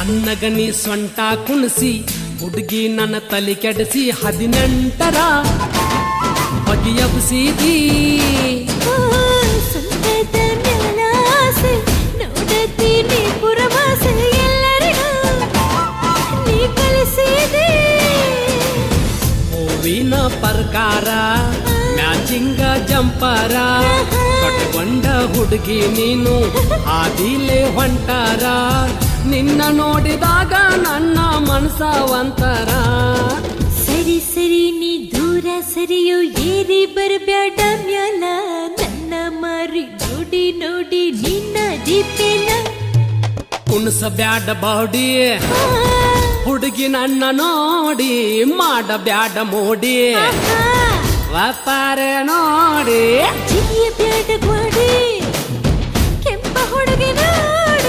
ಸಣ್ಣಗನಿ ಸೊಂಟ ಕುಣಿಸಿ ಹುಡುಗಿ ನನ್ನ ತಲೆ ಕೆಡಿಸಿ 18ರ ಬಗೆಯಬ್ಸಿದಿ ಸಂತದ ಮ್ಯಾಲಾಸೆ ನೋಡತೀನಿ ಪುರವಾಸೆ ಎಲ್ಲರಿಗೂ ನೀ ಕಲಿಸಿದೆ ಹೂವಿನ ಪ್ರಕಾರ ಮ್ಯಾಚಿಂಗ ಜಂಪರ ಕಟ್ಕೊಂಡ ಹುಡುಗಿ ನೀನು ಆದಿಲೆ ಹೊಂಟಾರ ನಿನ್ನ ನೋಡಿದಾಗ ನನ್ನ ಮನಸ ಒಂತರ ಸರಿ ಸರಿ ನೀ ದೂರ ಸರಿಯೋ ಏರಿ ಬರಬ್ಯಾಡ ಮ್ಯಾಲ ನನ್ನ ಮಾರಿ ನೋಡಿ ನೋಡಿ ನಿನ್ನ ದೀಪೇನ ಕುಣಸ ಬ್ಯಾಡ ಬಾಡಿ ಹುಡುಗಿ ನನ್ನ ನೋಡಿ ಮಾಡ ಬ್ಯಾಡ ಮೋಡಿ ವ್ಯಾಪಾರ ನೋಡಿ ಜಿಗಿಯ ಬ್ಯಾಡ ಗೋಡಿ